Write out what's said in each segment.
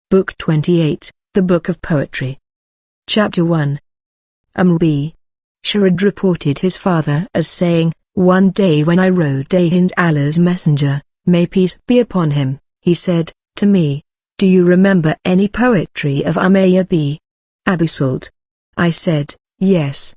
Book 28, The Book of Poetry. Chapter 1. Amr b. Sharad reported his father as saying, "One day when I rode behind Allah's Messenger, may peace be upon him, he said to me, 'Do you remember any poetry of Amr b. Abu Salt?' I said, 'Yes.'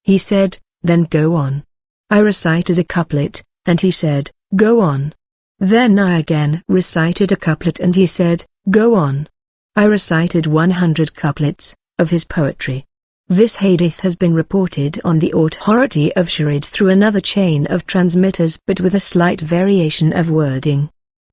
He said, 'Then go on.' I recited a couplet, and he said, 'Go on.' Then I again recited a couplet and he said, 'Go on.' I recited 100 couplets of his poetry. This hadith has been reported on the authority of Sharad through another chain of transmitters but with a slight variation of wording.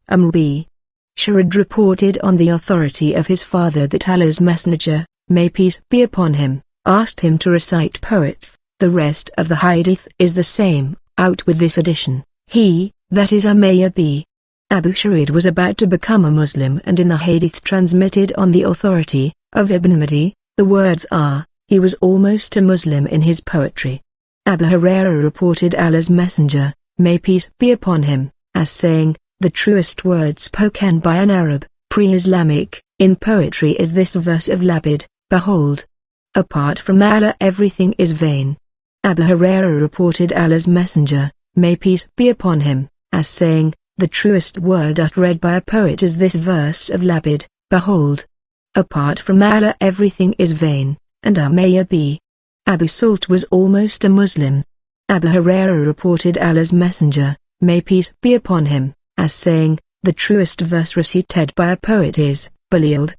Amr b. Sharad reported on the authority of his father that Allah's Messenger, may peace be upon him, asked him to recite poetry. The rest of the hadith is the same, out with this addition: he, that is Amr b. Abu Sharad, was about to become a Muslim, and in the hadith transmitted on the authority of Ibn Mahdi, the words are, he was almost a Muslim in his poetry. Abu Hurairah reported Allah's Messenger, may peace be upon him, as saying, "The truest word spoken by an Arab, pre-Islamic, in poetry is this verse of Labid, behold, apart from Allah everything is vain." Abu Hurairah reported Allah's Messenger, may peace be upon him, as saying, "The truest word uttered by a poet is this verse of Labid, behold, apart from Allah everything is vain," and Amr b. Abu Salt was almost a Muslim. Abu Hurairah reported Allah's Messenger, may peace be upon him, as saying, "The truest verse recited by a poet is, behold,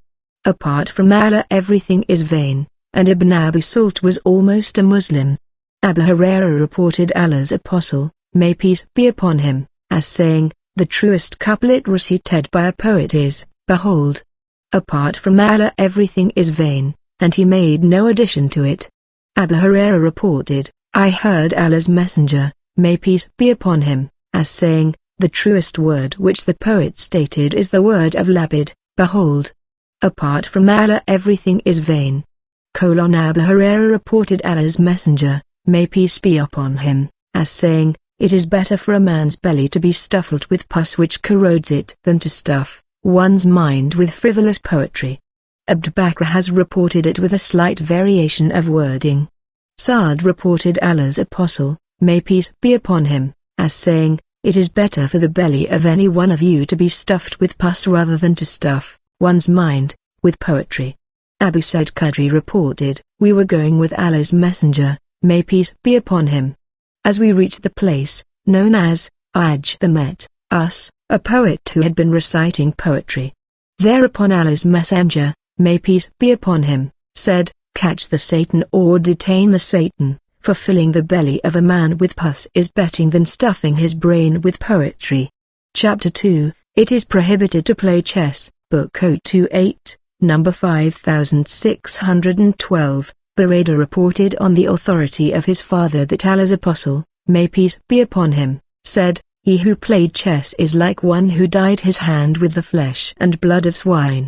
apart from Allah everything is vain," and Ibn Abu Salt was almost a Muslim. Abu Hurairah reported Allah's Apostle, may peace be upon him, as saying, "The truest couplet recited by a poet is, behold, apart from Allah everything is vain," and he made no addition to it. Abu Hurairah reported, "I heard Allah's Messenger, may peace be upon him, as saying, the truest word which the poet stated is the word of Labid, behold, apart from Allah everything is vain." Abu Hurairah reported Allah's Messenger, may peace be upon him, as saying, "It is better for a man's belly to be stuffed with pus which corrodes it than to stuff one's mind with frivolous poetry." Abu Bakr has reported it with a slight variation of wording. Sa'd reported Allah's Apostle, may peace be upon him, as saying, "It is better for the belly of any one of you to be stuffed with pus rather than to stuff one's mind with poetry." Abu Sa'id Khudri reported, "We were going with Allah's Messenger, may peace be upon him. As we reached the place, known as al-Hajjaj, there met us a poet who had been reciting poetry. Thereupon Allah's Messenger, may peace be upon him, said, 'Catch the Satan or detain the Satan, for filling the belly of a man with pus is better than stuffing his brain with poetry.'" Chapter 2, It is prohibited to play chess, Book 028, number 5612. Buraidah reported on the authority of his father that Allah's Apostle, may peace be upon him, said, "He who played chess is like one who dyed his hand with the flesh and blood of swine."